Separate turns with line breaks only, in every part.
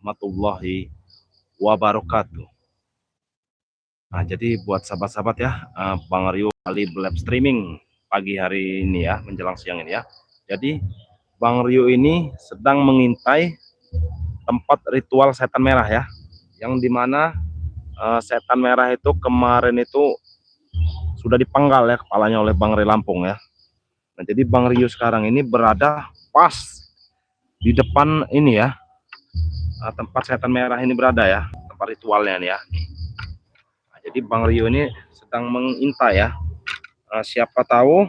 warahmatullahi wabarakatuh. Nah, jadi buat sahabat-sahabat ya, Bang Rio kali live streaming pagi hari ini ya, menjelang siang ini ya. Jadi Bang Rio ini sedang mengintai tempat ritual setan merah ya, yang dimana setan merah itu kemarin itu sudah dipenggal ya kepalanya oleh Bang Rio Lampung ya. Nah, jadi Bang Rio sekarang ini berada pas di depan ini ya, tempat setan merah ini berada ya, tempat ritualnya nih ya. Nah, jadi Bang Rio ini sedang mengintai ya, siapa tahu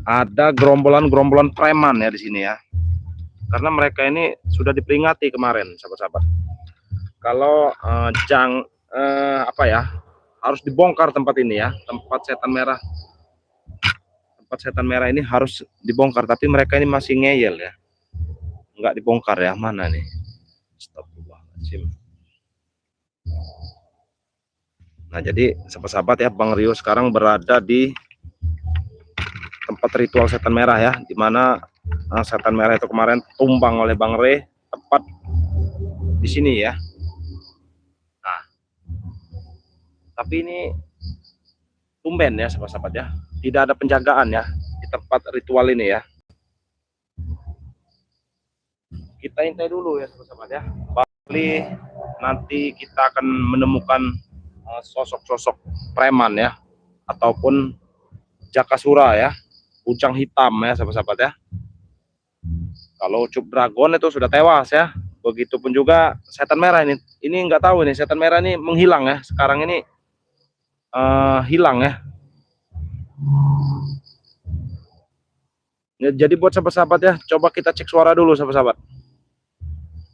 ada gerombolan-gerombolan preman ya di sini ya, karena mereka ini sudah diperingati kemarin sahabat-sahabat, kalau apa ya, harus dibongkar tempat ini ya, tempat setan merah ini harus dibongkar, tapi mereka ini masih ngeyel ya, nggak dibongkar ya. Mana nih, astagfirullahaladzim. Nah, jadi sahabat-sahabat ya, Bang Rio sekarang berada di tempat ritual setan merah ya, dimana setan merah itu kemarin tumbang oleh Bang Re tepat di sini ya. Nah, tapi ini tumben ya sahabat-sahabat ya, tidak ada penjagaan ya di tempat ritual ini ya. Kita intai dulu ya sahabat-sahabat ya, Bali nanti kita akan menemukan sosok-sosok preman ya, ataupun jakasura ya, ujang hitam ya sahabat-sahabat ya. Kalau Ucup Dragon itu sudah tewas ya, begitupun juga setan merah ini nggak tahu ini setan merah ini menghilang ya, sekarang ini hilang ya. Jadi buat sahabat-sahabat ya, coba kita cek suara dulu sahabat-sahabat,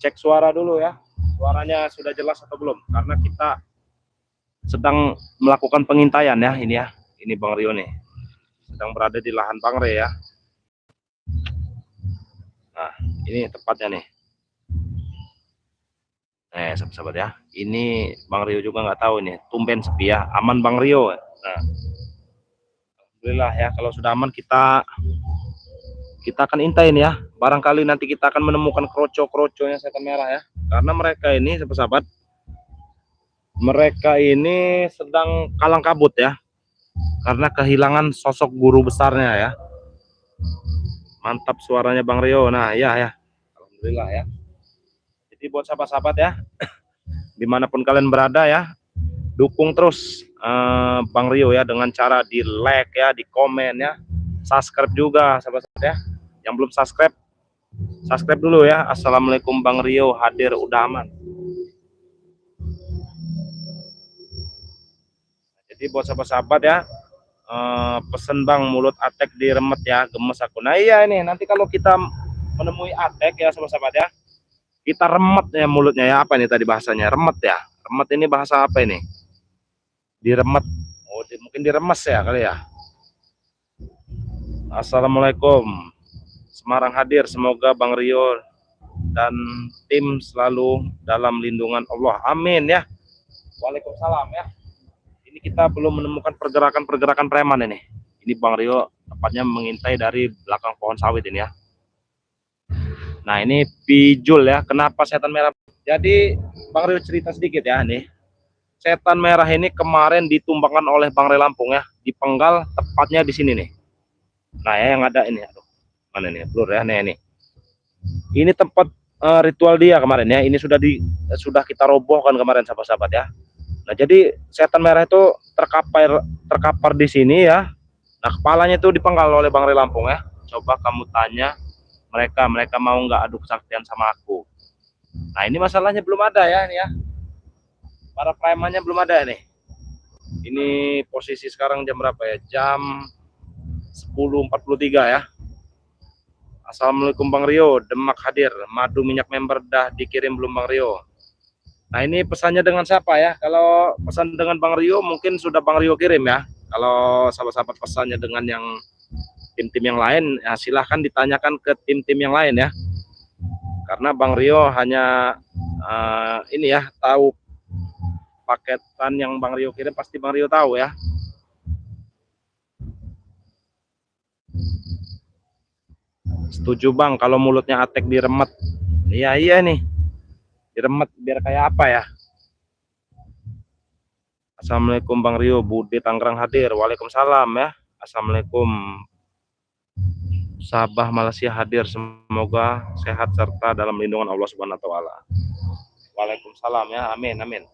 cek suara dulu ya, suaranya sudah jelas atau belum, karena kita sedang melakukan pengintaian ya. Ini Bang Rio nih sedang berada di lahan Bang Re ya. Nah, ini tempatnya nih. Sahabat-sahabat ya, ini Bang Rio juga nggak tahu ini, tumben sepi ya, aman Bang Rio. Nah, alhamdulillah ya, kalau sudah aman kita akan intain ya, barangkali nanti kita akan menemukan kroco-kroconya setan merah ya, karena mereka ini sahabat-sahabat, mereka ini sedang kalang kabut ya, karena kehilangan sosok guru besarnya ya. Mantap suaranya Bang Rio. Nah ya, alhamdulillah ya. Jadi buat sahabat-sahabat ya, dimanapun kalian berada ya, dukung terus Bang Rio ya, dengan cara di like ya, di komen ya, subscribe juga sahabat-sahabat ya. Yang belum subscribe, subscribe dulu ya. Assalamualaikum Bang Rio hadir udah aman. Jadi buat sahabat-sahabat ya, pesen Bang, mulut Atek diremet ya, gemes aku. Nah iya, ini nanti kalau kita menemui Atek ya sahabat-sahabat ya, kita remet ya mulutnya ya. Apa ini tadi bahasanya, remet ya, remet ini bahasa apa ini, diremet, oh mungkin diremes ya kali ya. Assalamualaikum, Semarang hadir, semoga Bang Rio dan tim selalu dalam lindungan Allah, amin ya. Waalaikumsalam ya. Ini kita belum menemukan pergerakan preman ini. Ini Bang Rio tepatnya mengintai dari belakang pohon sawit ini ya. Nah, ini pijul ya. Kenapa setan merah? Jadi Bang Rio cerita sedikit ya nih. Setan merah ini kemarin ditumbangkan oleh Bang Rio Lampung ya, dipenggal tepatnya di sini nih. Nah, ya yang ada ini, aduh, mana nih blur ya, nih. Ini tempat ritual dia kemarin ya. Ini sudah kita robohkan kemarin sahabat-sahabat ya. Nah, jadi setan merah itu terkapar di sini ya. Nah, kepalanya itu dipenggal oleh Bang Rio Lampung ya. Coba kamu tanya mereka mau nggak adu kesaktian sama aku. Nah, ini masalahnya belum ada ya, ini ya. Para premannya belum ada nih. Ini posisi sekarang jam berapa ya? Jam 10.43 ya. Assalamualaikum Bang Rio, Demak hadir, madu minyak member dah dikirim belum Bang Rio? Nah, ini pesannya dengan siapa ya? Kalau pesan dengan Bang Rio mungkin sudah Bang Rio kirim ya. Kalau sahabat-sahabat pesannya dengan yang tim-tim yang lain, ya silahkan ditanyakan ke tim-tim yang lain ya. Karena Bang Rio hanya ini ya, tahu paketan yang Bang Rio kirim, pasti Bang Rio tahu ya. Setuju Bang, kalau mulutnya Atek diremet Iya nih, diremet biar kayak apa ya. Assalamualaikum Bang Rio, Budi Tangerang hadir. Waalaikumsalam ya. Assalamualaikum. Sabah Malaysia hadir. Semoga sehat serta dalam lindungan Allah Subhanahu wa taala. Waalaikumsalam ya. Amin amin.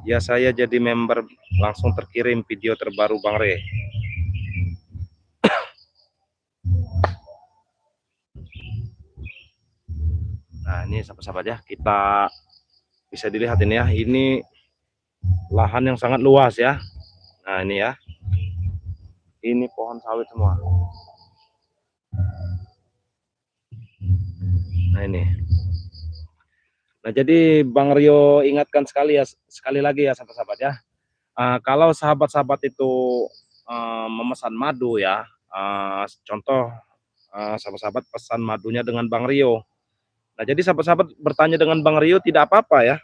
Ya, saya jadi member, langsung terkirim video terbaru Bang Re. Nah, ini sahabat-sahabat ya, kita bisa dilihat ini ya, ini lahan yang sangat luas ya. Nah, ini ya. Ini pohon sawit semua. Nah, ini. Nah, jadi Bang Rio ingatkan sekali lagi ya sahabat-sahabat ya. Kalau sahabat-sahabat itu memesan madu ya, contoh sahabat-sahabat pesan madunya dengan Bang Rio. Nah, jadi sahabat-sahabat bertanya dengan Bang Rio tidak apa-apa ya.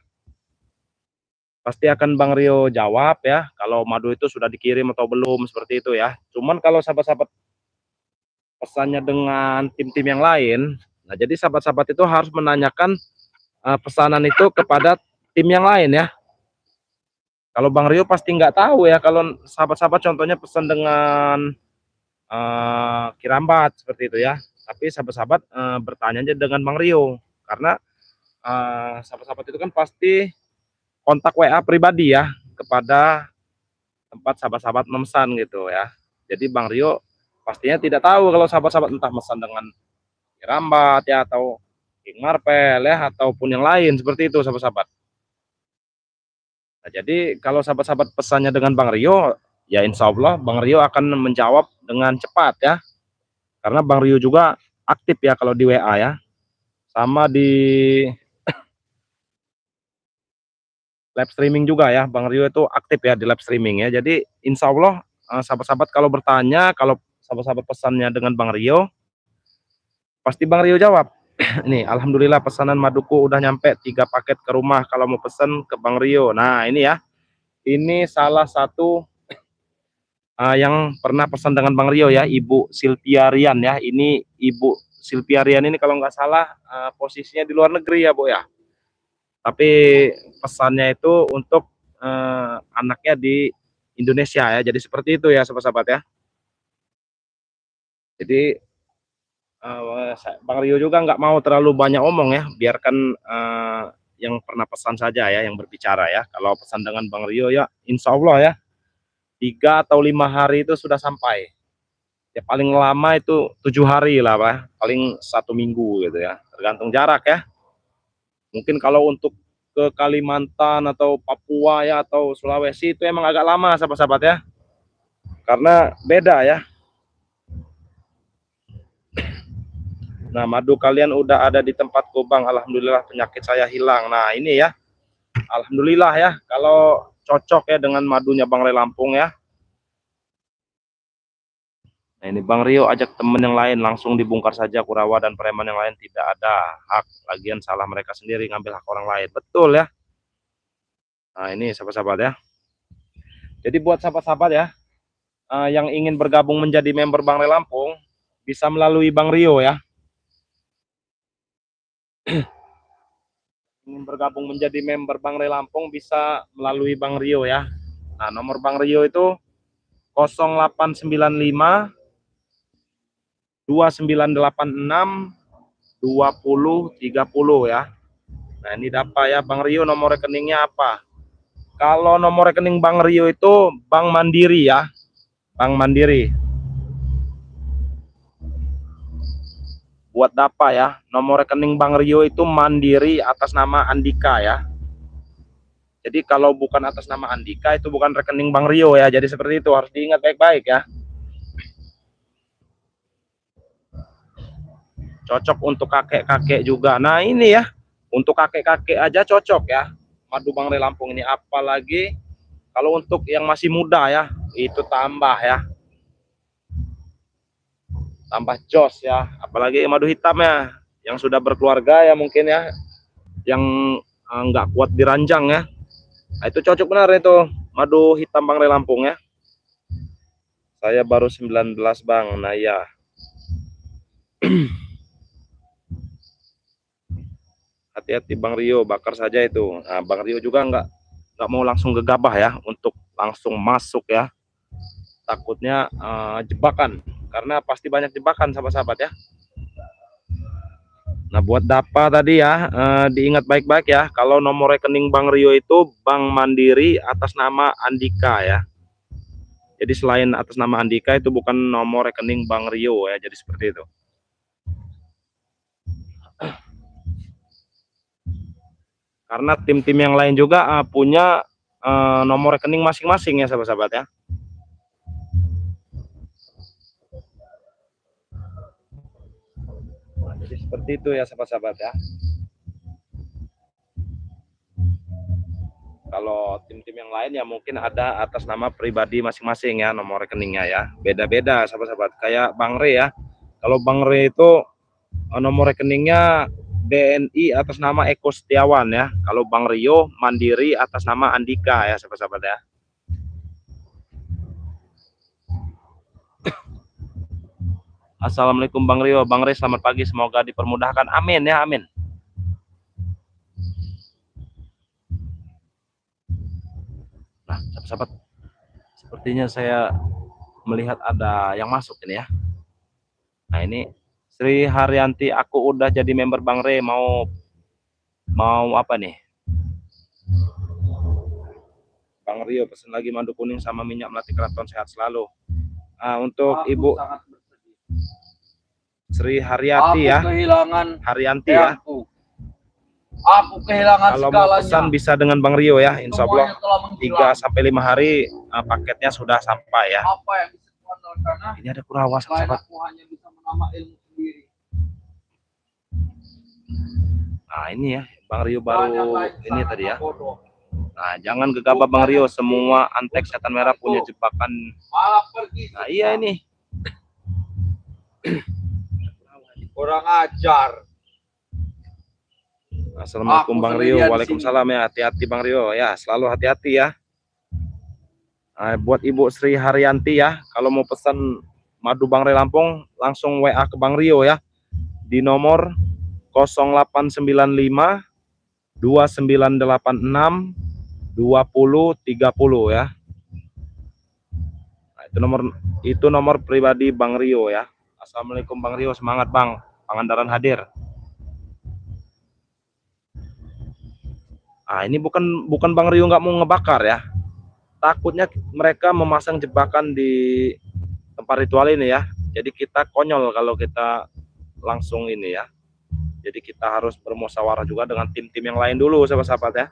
Pasti akan Bang Rio jawab ya, kalau madu itu sudah dikirim atau belum, seperti itu ya. Cuman kalau sahabat-sahabat pesannya dengan tim-tim yang lain, nah jadi sahabat-sahabat itu harus menanyakan pesanan itu kepada tim yang lain ya. Kalau Bang Rio pasti nggak tahu ya, kalau sahabat-sahabat contohnya pesan dengan Kirambat seperti itu ya. Tapi sahabat-sahabat bertanya aja dengan Bang Rio, karena sahabat-sahabat itu kan pasti kontak WA pribadi ya kepada tempat sahabat-sahabat memesan gitu ya. Jadi Bang Rio pastinya tidak tahu kalau sahabat-sahabat entah memesan dengan Kirambat ya, atau King Marvel ya, ataupun yang lain seperti itu sahabat-sahabat. Nah, jadi kalau sahabat-sahabat pesannya dengan Bang Rio, ya insya Allah Bang Rio akan menjawab dengan cepat ya. Karena Bang Rio juga aktif ya kalau di WA ya. Sama di live streaming juga ya, Bang Rio itu aktif ya di live streaming ya. Jadi insya Allah sahabat-sahabat kalau bertanya, kalau sahabat-sahabat pesannya dengan Bang Rio, pasti Bang Rio jawab. Ini alhamdulillah pesanan maduku udah nyampe 3 paket ke rumah, kalau mau pesen ke Bang Rio. Nah ini ya, ini salah satu yang pernah pesan dengan Bang Rio ya, Ibu Silviarian ya. Ini Ibu Silviarian ini kalau nggak salah posisinya di luar negeri ya Bu ya. Tapi pesannya itu untuk anaknya di Indonesia ya. Jadi seperti itu ya sahabat-sahabat ya. Jadi Bang Rio juga nggak mau terlalu banyak omong ya, biarkan yang pernah pesan saja ya yang berbicara ya. Kalau pesan dengan Bang Rio ya insya Allah ya 3 atau 5 hari itu sudah sampai. Ya paling lama itu 7 hari lah Pak, paling 1 minggu gitu ya, tergantung jarak ya. Mungkin kalau untuk ke Kalimantan atau Papua ya, atau Sulawesi itu emang agak lama sahabat-sahabat ya, karena beda ya. Nah, madu kalian udah ada di tempatku Bang, alhamdulillah penyakit saya hilang. Nah ini ya, alhamdulillah ya, kalau cocok ya dengan madunya Bang Re Lampung ya. Nah ini Bang Rio ajak temen yang lain, langsung dibongkar saja Kurawa dan preman yang lain, tidak ada hak, lagian salah mereka sendiri ngambil hak orang lain. Betul ya. Nah ini sahabat-sahabat ya. Jadi buat sahabat-sahabat ya, yang ingin bergabung menjadi member Bang Re Lampung, bisa melalui Bang Rio ya. Ingin bergabung menjadi member Bang Re Lampung bisa melalui Bang Rio ya. Nah nomor Bang Rio itu 0895 2986 2030 ya. Nah ini dapat ya Bang Rio, nomor rekeningnya apa? Kalau nomor rekening Bang Rio itu Bank Mandiri ya, Bank Mandiri. Buat dapa ya, nomor rekening Bang Rio itu Mandiri atas nama Andika ya. Jadi kalau bukan atas nama Andika itu bukan rekening Bang Rio ya. Jadi seperti itu, harus diingat baik-baik ya. Cocok untuk kakek-kakek juga. Nah ini ya, untuk kakek-kakek aja cocok ya madu Bang Re Lampung ini, apalagi kalau untuk yang masih muda ya, itu tambah ya, tambah jos ya. Apalagi madu hitam ya, yang sudah berkeluarga ya mungkin ya, yang nggak kuat diranjang ya. Nah, itu cocok benar itu madu hitam Bang Re Lampung ya. Saya baru 19 Bang. Nah ya, Hati-hati Bang Rio, bakar saja itu. Nah, Bang Rio juga nggak mau langsung gegabah ya untuk langsung masuk ya. Takutnya jebakan, karena pasti banyak jebakan sahabat-sahabat ya. Nah, buat Dapa tadi ya, diingat baik-baik ya, kalau nomor rekening Bang Rio itu Bank Mandiri atas nama Andika ya. Jadi selain atas nama Andika itu bukan nomor rekening Bang Rio ya, jadi seperti itu. Karena tim-tim yang lain juga punya nomor rekening masing-masing ya sahabat-sahabat ya. Nah, jadi seperti itu ya sahabat-sahabat ya. Kalau tim-tim yang lain ya mungkin ada atas nama pribadi masing-masing ya nomor rekeningnya ya. Beda-beda sahabat-sahabat. Kayak Bang Re ya. Kalau Bang Re itu nomor rekeningnya BNI atas nama Eko Setiawan ya. Kalau Bang Rio Mandiri atas nama Andika ya sahabat-sahabat ya. Assalamualaikum Bang Rio, Bang Re selamat pagi, semoga dipermudahkan. Amin ya, amin. Nah, sahabat-sahabat, sepertinya saya melihat ada yang masuk ini ya. Nah, ini Sri Haryanti, aku udah jadi member Bang Re, mau apa nih? Bang Rio pesen lagi madu kuning sama minyak melati keraton, sehat selalu. Nah, untuk Ibu Sri Haryati ya.
Kehilangan
Haryanti ya.
Aku kehilangan
kalau
segalanya.
Mau pesan bisa dengan Bang Rio ya. Insya Allah 3-5 hari paketnya sudah sampai ya.
Apa yang bisa kuandalkan?
Ini ada Kurawa sahabat.
Aku hanya bisa menambah ilmu sendiri.
Nah ini ya Bang Rio baru ini tadi ya. Nah jangan gegabah Bang Rio, semua antek setan merah punya jebakan. Nah iya ini.
Kurang ajar.
Assalamualaikum Bang Rio, waalaikumsalam ya, hati-hati Bang Rio ya, selalu hati-hati ya. Nah, buat Ibu Sri Haryanti ya, kalau mau pesan madu Bang Re Lampung langsung WA ke Bang Rio ya di nomor 0895 2986 2030 ya. Nah, itu nomor pribadi Bang Rio ya. Assalamualaikum Bang Rio, semangat Bang, Pangandaran hadir. Ah ini bukan Bang Rio nggak mau ngebakar ya. Takutnya mereka memasang jebakan di tempat ritual ini ya. Jadi kita konyol kalau kita langsung ini ya. Jadi kita harus bermusyawarah juga dengan tim-tim yang lain dulu sahabat-sahabat ya.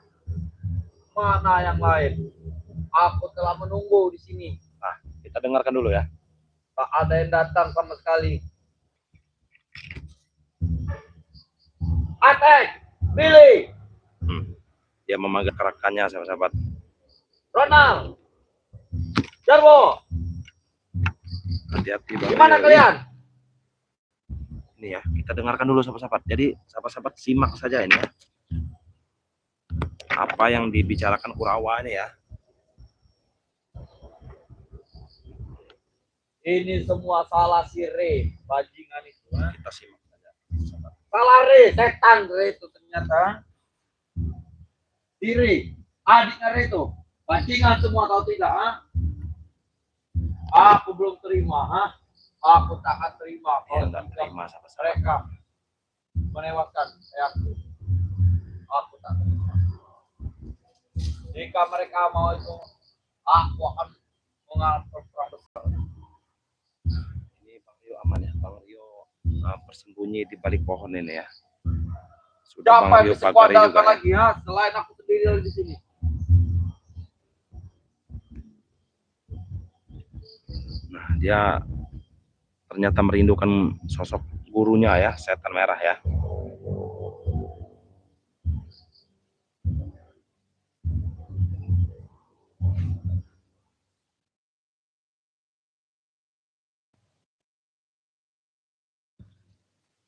Mana yang lain? Aku telah menunggu di sini.
Nah, kita dengarkan dulu ya.
Tak ada yang datang sama sekali. Atek, Billy.
Dia memakai kerakannya sahabat-sahabat.
Ronald, Jarwo,
hati-hati Bang.
Gimana kalian?
Ini ya, kita dengarkan dulu sahabat-sahabat. Jadi sahabat-sahabat simak saja ini ya. Apa yang dibicarakan Kurawa ini ya.
Ini semua salah si Re, bajingan itu.
Kita simak saja.
Salah Re, setan Re itu ternyata. Diri, adiknya Re itu. Bajingan semua tahu tidak? Aku belum terima, aku tak akan terima kalau
terima
mereka menewaskan ayahku. Aku tak terima. Jika mereka mau itu, aku akan mengalami perang besar.
Ini Bang Rio aman ya, Bang Rio bersembunyi di balik pohon ini ya. Sudah
Siapa
Bang Rio pagari juga
lagi ya, selain aku sendiri di sini.
Nah, dia ternyata merindukan sosok gurunya ya, setan merah ya.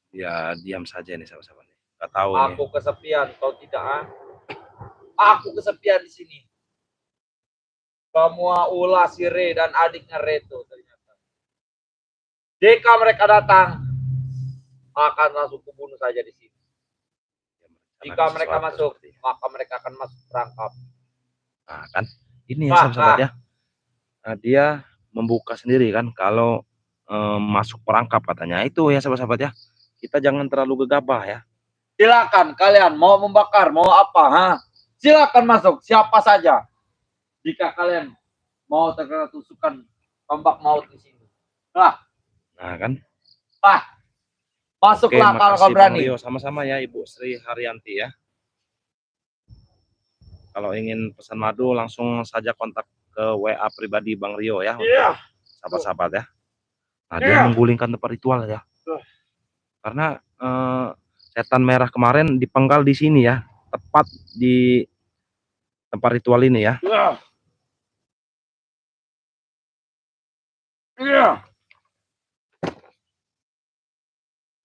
Ya diam saja nih sahabat-sahabat. Gak tahu
aku nih. Kesepian, kau tidak? Aku kesepian di sini. Semua ulah si Re dan adiknya Reto ternyata. Jika mereka datang, akan langsung kubunuh saja di sini. Jika mereka masuk, maka mereka akan masuk perangkap.
Nah, kan ini ya sahabat ya. Nah, dia membuka sendiri kan kalau masuk perangkap katanya. Itu ya sahabat-sahabat ya. Kita jangan terlalu gegabah ya.
Silakan kalian mau membakar, mau apa, ha? Silakan masuk siapa saja. Jika kalian mau terkena tusukan tombak maut di sini. Nah
kan.
Masuklah kalau kau berani.
Sama-sama ya Ibu Sri Haryanti ya. Kalau ingin pesan madu langsung saja kontak ke WA pribadi Bang Rio ya.
Iya.
Sahabat-sahabat ya. Nah, dia menggulingkan tempat ritual ya. Karena setan merah kemarin dipenggal di sini ya, tepat di tempat ritual ini ya.
Iya.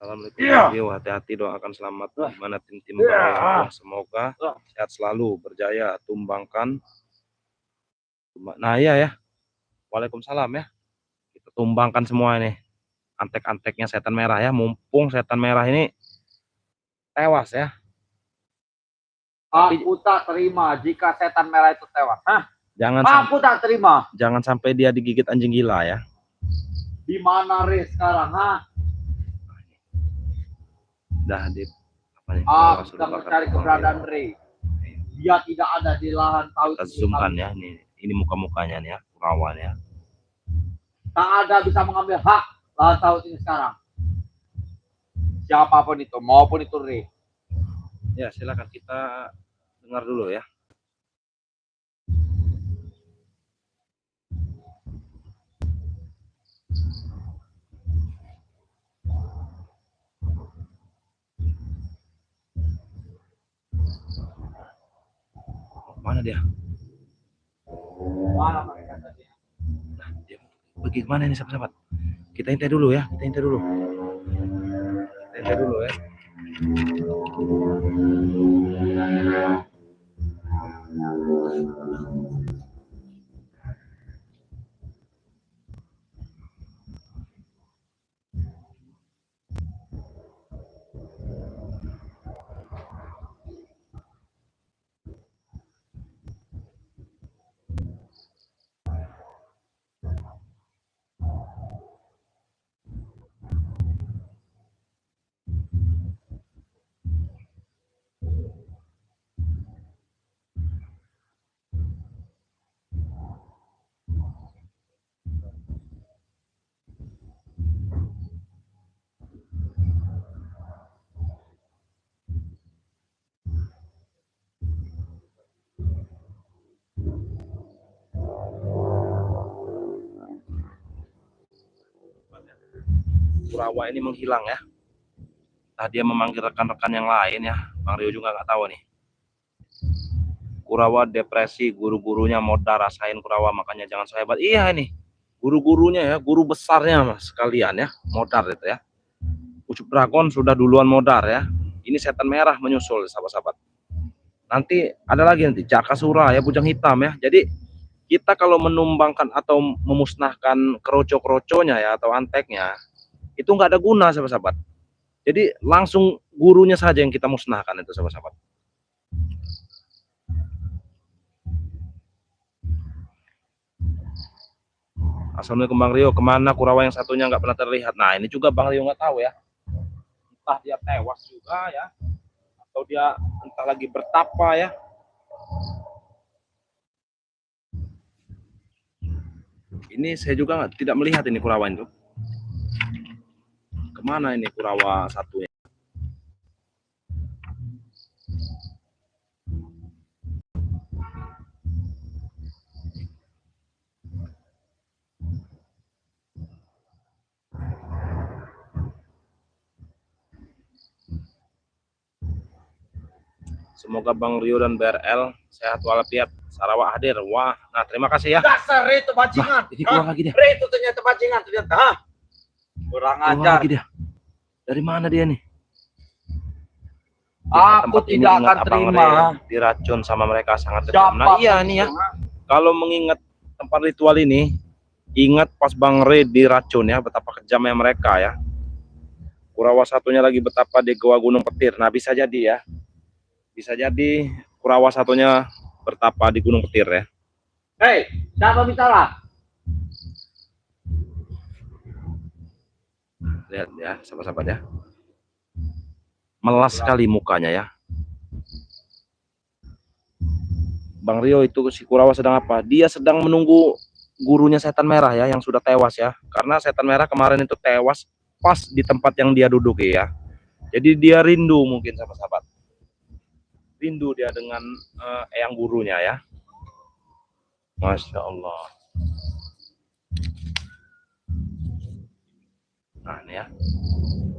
Assalamualaikum. Hati-hati, doakan selamat gimana tim-tim semoga sehat selalu, berjaya, tumbangkan. Nah iya ya. Waalaikumsalam ya. Kita tumbangkan semua ini antek-anteknya setan merah ya, mumpung setan merah ini tewas ya.
Aku tak terima jika setan merah itu tewas. Hah?
Aku
tak terima.
Jangan sampai dia digigit anjing gila ya.
Di mana Re sekarang, ha? Aku sedang mencari keberadaan Re. Dia tidak ada di lahan tahu.
Kita zoomkan ya, ini muka-mukanya nih ya, Kurawa ya.
Tak ada bisa mengambil hak lahan tahu ini sekarang. Siapapun itu, maupun itu Re.
Ya silakan kita dengar dulu ya. Mana dia?
Mana mereka tadi?
Nah, dia bagaimana ini sahabat-sahabat? Kita intai dulu ya, kita intai dulu. Kita intai dulu ya. Kurawa ini menghilang ya. Nah, dia memanggil rekan-rekan yang lain ya. Bang Rio juga nggak tahu nih. Kurawa depresi, guru-gurunya modal, rasain Kurawa, makanya jangan so hebat. Iya ini, guru-gurunya ya, guru besarnya mas sekalian ya, modal itu ya. Ucup Dragon sudah duluan modal ya. Ini setan merah menyusul sahabat-sahabat. Nanti ada lagi nanti Jakasura ya, bujang hitam ya. Jadi kita kalau menumbangkan atau memusnahkan keroco-keroconya ya atau anteknya, itu nggak ada guna sahabat-sahabat. Jadi langsung gurunya saja yang kita musnahkan itu sahabat-sahabat. Assalamualaikum Bang Rio, kemana Kurawa yang satunya nggak pernah terlihat? Nah ini juga Bang Rio nggak tahu ya. Entah dia tewas juga ya, atau dia entah lagi bertapa ya. Ini saya juga tidak melihat ini Kurawa itu. Kemana ini Kurawa satunya? Semoga Bang Rio dan BRL sehat walafiat. Sarawak hadir. Wah, nah terima kasih ya.
Dasar itu bajingan.
Ini keluar lagi dia.
Itu ternyata bajingan ternyata. Hah? Kurang ajar.
Lagi dia. Dari mana dia nih?
Aku tidak akan terima
diracun sama mereka sangat kejam. Nah iya nih ya. Kalau mengingat tempat ritual ini, ingat pas Bang Re diracun ya, betapa kejamnya mereka ya. Kurawa satunya lagi betapa di Goa Gunung Petir. Nah, bisa jadi ya. Bisa jadi Kurawa satunya bertapa di Gunung Petir ya.
Hei, siapa bicara?
Lihat ya, sahabat-sahabat ya. Melas sekali mukanya ya. Bang Rio itu si Kurawa sedang apa? Dia sedang menunggu gurunya setan merah ya, yang sudah tewas ya. Karena setan merah kemarin itu tewas pas di tempat yang dia duduk ya. Jadi dia rindu mungkin sahabat-sahabat. Rindu dia dengan eyang gurunya ya. Masya Allah. Nah ini ya.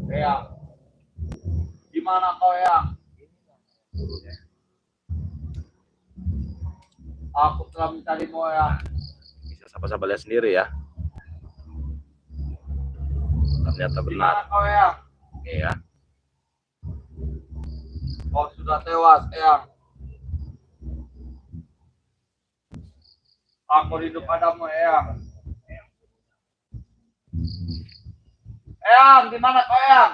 Eyang, gimana kau Eyang? Aku telah mencarimu Eyang.
Bisa sahabat-sahabat lihat sendiri ya. Ternyata benar.
Gimana kau Eyang?
Iya.
Kau sudah tewas Eyang. Aku rindu padamu Eyang. Eyang, di mana kau Eyang?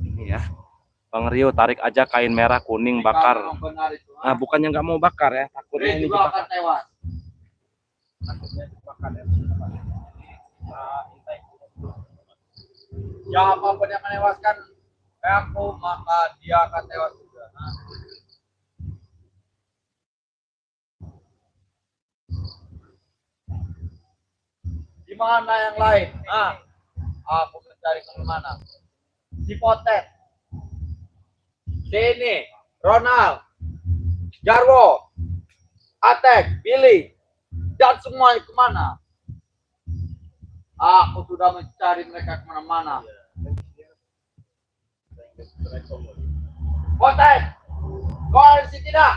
Ini ya. Bang Rio tarik aja kain merah, kuning, bakar. Nah, bukannya nggak mau bakar ya, takutnya ini
juga akan tewas.
Takutnya dibakar ya.
Siapapun yang menewaskan aku, maka dia akan tewas juga. Di mana yang lain? Aku mencari kemana? Di Potet. Sini, Ronald, Jarwo, Atek, Billy, dan semuanya kemana? Aku sudah mencari mereka kemana-mana. Potet, kau ada di sini tidak?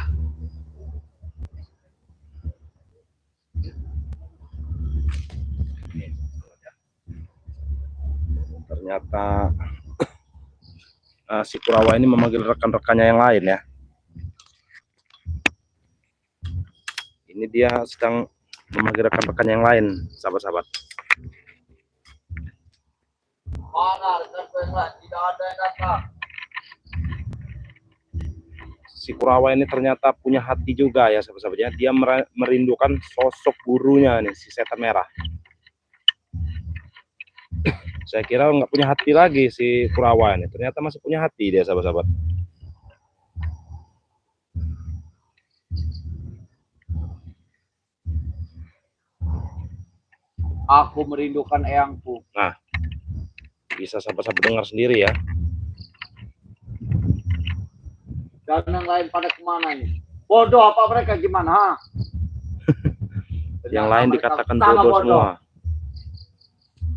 Ternyata si Kurawa ini memanggil rekan-rekannya yang lain ya. Ini dia sedang memanggil rekan-rekannya yang lain, sahabat-sahabat.
Mana rekan yang lain? Tidak ada yang datang.
Si Kurawa ini ternyata punya hati juga ya sahabat-sahabatnya. Dia merindukan sosok gurunya nih, si setan merah. Saya kira nggak punya hati lagi si Kurawa ini. Ternyata masih punya hati dia sahabat-sahabat.
Aku merindukan eyangku.
Nah, bisa sahabat-sahabat dengar sendiri ya.
Dan yang lain pada kemana ini? Bodoh apa mereka gimana?
Yang lain dikatakan bodoh semua.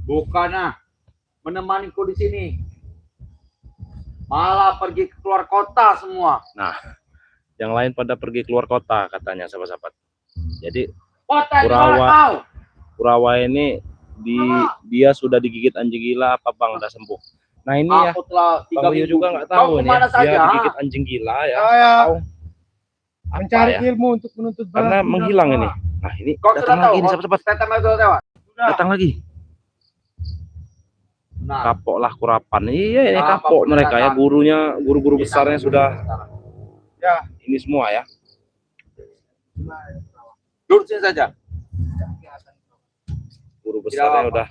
Bukannya menemaniku di sini, malah pergi ke keluar kota semua.
Nah, yang lain pada pergi keluar kota katanya sahabat-sahabat. Jadi Kurawa ini dia sudah digigit anjing gila apa Bang, udah sembuh. Nah ini ya, Bang Rio juga nggak tahu nih ya, dia digigit anjing gila ya.
Mencari ilmu untuk menuntut balas.
Karena menghilang ini. Nah ini datang lagi nih sahabat-sahabat. Datang lagi. Kapok lah Kurapan. Iya ini kapok mereka ya, gurunya, guru-guru besarnya sudah ya ini semua ya.
Duduk sini saja.
Guru besarnya udah.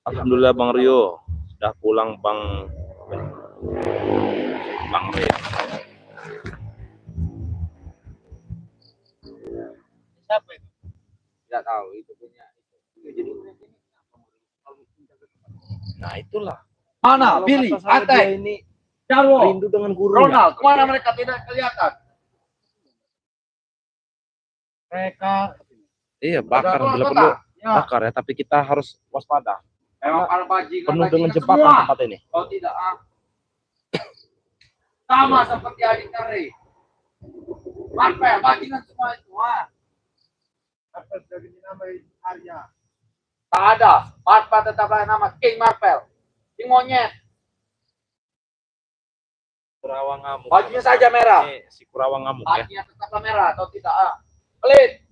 Alhamdulillah Bang Rio sudah pulang Bang Rio.
Siapa itu? Tidak tahu, itu punya itu.
Nah itulah.
Mana Billy, Atek,
ini
Jarwo,
rindu dengan gurunya.
Ronald, kemana mereka tidak kelihatan?
Mereka
Iya bakar bener-bener bakar ya, tapi kita harus waspada.
Memang para bajingan
Penuh dengan jebakan
semua.
tempat ini.
Oh tidak sama seperti adik Kari. Marpel, bajingan semua itu.
apa sudah dinamai Arya.
Tak ada. Marpel tetaplah nama King Marpel. King monyet.
Kurawa ngamuk.
Bajunya saja merah.
Si Kurawa ngamuk ya.
Bajunya tetaplah merah atau tidak? Pelit.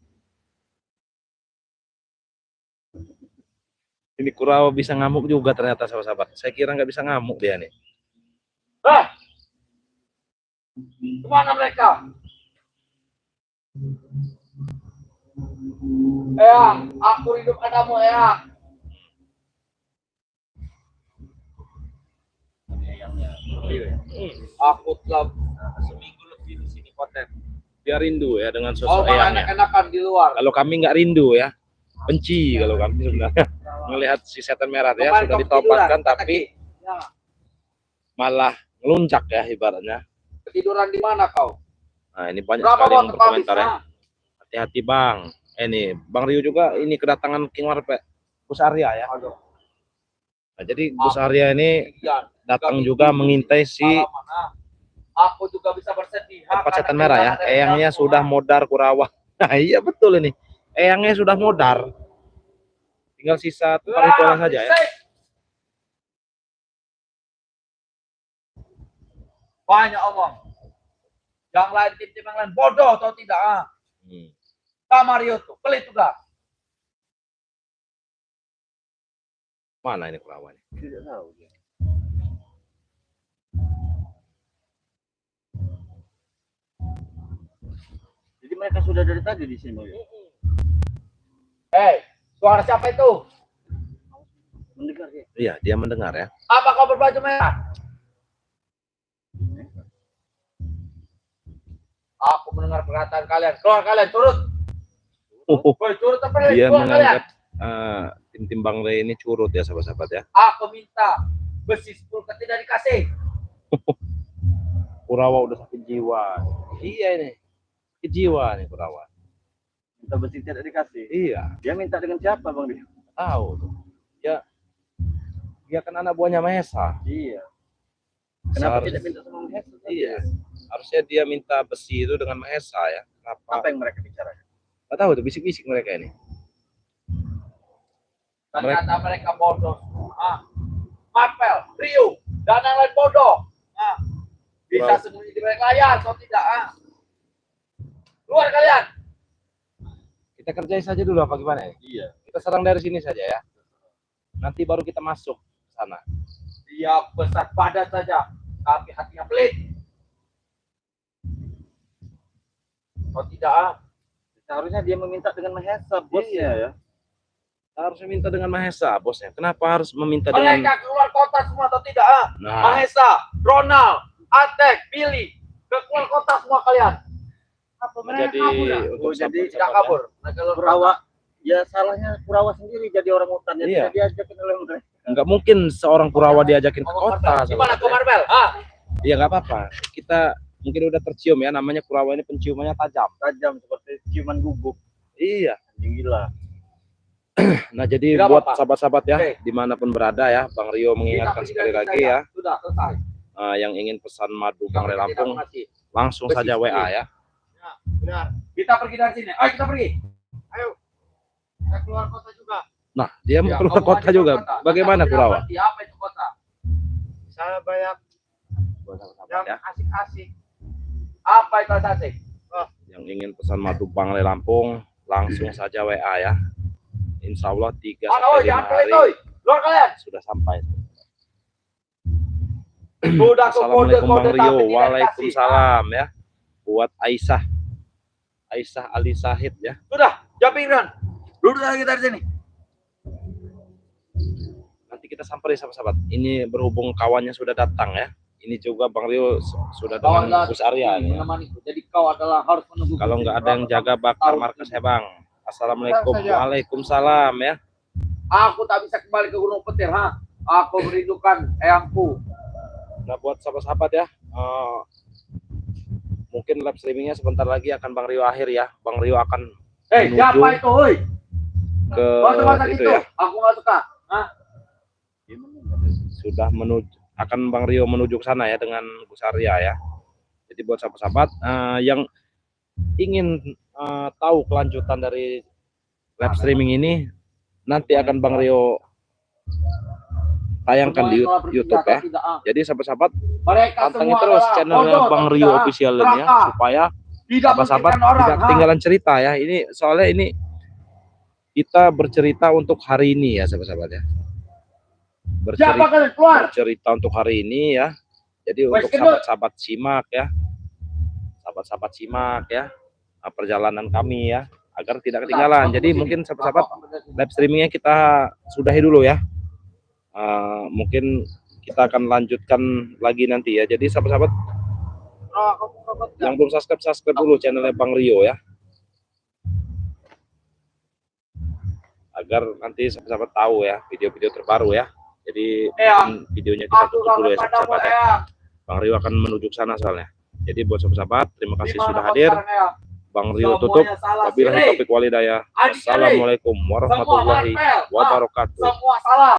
Ini Kurawa bisa ngamuk juga ternyata sahabat-sahabat. Saya kira nggak bisa ngamuk dia nih.
Kemana mereka? Eyang, aku hidup padamu, Eyang. Aku telah seminggu lebih di sini konten.
Dia rindu ya dengan
Oh,
sosok
malah
eyangnya.
enak-enakan di luar.
Kalau kami nggak rindu ya, benci kalau kami sebenarnya melihat si setan merah ya
Kemarin
sudah
kamu
ditompakkan
tiduran,
tapi
Ya.
malah ngeluncak ya ibaratnya.
Ketiduran di mana kau?
Nah ini banyak
Berapa
sekali yang
botol
berkomentar ya.
habis,
Hati-hati bang. Ini Bang Rio juga ini kedatangan King Warpe Gus Arya ya.
Aduh.
Nah, jadi Gus Arya ini
Iya,
datang juga mengintai si
pengalaman, aku juga bisa bersedih.
tempat setan merah ya. Eyangnya sudah modar Kurawa. Nah iya betul ini. Eyangnya sudah modar. Tinggal sisa tempat ritualnya saja ya.
Banyak omong. Yang lain tim-tim yang lain bodoh atau tidak? Mario tuh pelit juga.
Mana ini Kurawa ini?
Tidak tahu dia.
Jadi mereka sudah dari tadi di sini.
Suara siapa itu?
Mendengar ya.
Iya, dia mendengar ya.
Apa kau berbaju merah? Aku mendengar perkataan kalian. Keluar kalian, turut. Woi, turut apa nih?
Dia
Keluar kalian.
menganggap tim-tim Bang Ray ini curut ya sahabat-sahabat ya.
Aku minta besi 10 tidak dikasih.
Kurawa udah sakit jiwa. Iya ini. Sakit jiwa nih Kurawa.
Minta besi tidak dikasih.
Iya,
Dia minta dengan siapa Bang dia?
tahu tuh. Dia kan anak buahnya Mahesa.
Iya. Kenapa
Seharus-
tidak minta sama Mahesa?
Iya. Harusnya dia minta besi itu dengan Mahesa ya. Kenapa?
Apa yang mereka bicarakan?
Nggak tahu tuh bisik-bisik mereka ini.
Ternyata mereka bodoh. Marvel, Rio, dan yang lain bodoh. Bisa sembunyi di balik layar atau tidak? Keluar kalian.
Kita kerjain saja dulu apa gimana ya?
Iya.
Kita serang dari sini saja ya. Nanti baru kita masuk ke sana.
Dia besar badan saja, tapi hatinya pelit. Oh tidak?
Seharusnya dia meminta dengan Mahesa, bosnya ya.
Harusnya minta dengan Mahesa, bosnya. Kenapa harus meminta dengan...
Mereka keluar kota semua atau tidak?
Nah,
Mahesa, Ronald, Atek, Billy, keluar kota semua kalian.
Apa
menjadi
mereka kabur ya?
untuk
Oh, jadi
Tidak kabur. Mereka keluar
Kurawa, ya salahnya Kurawa sendiri jadi orang hutan. Ya
Iya.
tidak diajakin oleh mereka.
nggak mungkin seorang Kurawa diajakin ke
Ngomong
kota.
Marvel. Gimana kau
sahabat ya.
Marvel?
Iya nggak apa-apa. Kita mungkin udah tercium ya. Namanya Kurawa ini penciumannya tajam.
Tajam seperti ciuman gubuk.
Iya.
Anjing gila.
Nah jadi
Nggak
buat
apa-apa.
sahabat-sahabat ya,
Oke.
dimanapun berada ya, Bang Rio mengingatkan
Kita
sekali
pergi
lagi
saja.
ya,
Sudah selesai.
yang ingin pesan madu Bang Ray
Kita tidak
Lampung
mengasih.
langsung
Besi
saja WA
sedikit.
ya.
Benar.
Kita pergi dari sini. Ayo kita pergi.
Ayo. Kita keluar kota juga.
Nah dia mau
Ya,
keluar
kamu
kota
maju
juga.
kota.
Bagaimana
Kita
Kurawa?
berarti apa itu kota?
Saya banyak
Buat sahabat
yang
ya,
asik-asik.
Apa itu asik?
yang ingin pesan madu Bang Ray Lampung langsung saja WA ya. Insya Allah 3
Oi,
sampai 5
jangan pelit, oi.
hari
Keluar kalian.
sudah sampai.
Sudah kau
Assalamualaikum Bang
kode-kode
Rio.
tapi tidak
Waalaikumsalam ya. Buat Aisyah Ali Sahid ya.
dikasih. Sudah, Japingran. Duduk lagi dari sini.
Nanti kita samperin sahabat-sahabat. Ini berhubung kawannya sudah datang ya. Ini juga Bang Rio sudah dengan
Kawan
Gus Arya nih ya.
menemaniku. Jadi kau adalah harus menunggu.
Kalau nggak ada yang jaga bakar markas ya Bang. Assalamualaikum.
Tenang saja.
Waalaikumsalam ya.
Aku tak bisa kembali ke Gunung Petir, Aku merindukan eyangku.
Nah buat sahabat-sahabat ya. Mungkin live streamingnya sebentar lagi akan Bang Rio akhir ya. Bang Rio akan menuju
Siapa itu, oi?
ke
Masa-masa
itu
gitu.
ya.
Aku nggak suka.
Sudah akan Bang Rio menuju ke sana ya dengan Gus Arya ya. Jadi buat sahabat-sahabat yang ingin tahu kelanjutan dari live streaming ini nanti akan Bang Rio tayangkan di YouTube ya. Jadi sahabat-sahabat
Mereka
pantengin
semua
terus
adalah
channelnya
bodoh,
Bang
atau
Rio
tidak?
official ini ya
Neraka.
supaya
Tidak
sahabat-sahabat
memikirkan orang,
tidak ketinggalan cerita ya. Ini soalnya ini kita bercerita untuk hari ini ya sahabat-sahabat ya.
Siapa kalian keluar?
Bercerita untuk hari ini ya. Jadi
Wes,
untuk
gendut.
sahabat-sahabat simak ya. Sahabat-sahabat simak ya. Perjalanan kami ya, agar tidak ketinggalan. Jadi mungkin sahabat-sahabat live streamingnya kita sudahi dulu ya. Mungkin kita akan lanjutkan lagi nanti ya. Jadi sahabat-sahabat yang belum subscribe dulu channelnya Bang Rio ya, agar nanti sahabat-sahabat tahu ya video-video terbaru ya. Jadi mungkin videonya kita tutup dulu ya sahabat-sahabat ya. Bang Rio akan menuju ke sana soalnya. Jadi buat sahabat-sahabat, terima kasih sudah hadir. Bang Rio tutup. Wabillahi taufiq walhidayah. Assalamualaikum warahmatullahi wabarakatuh.
Semua salah.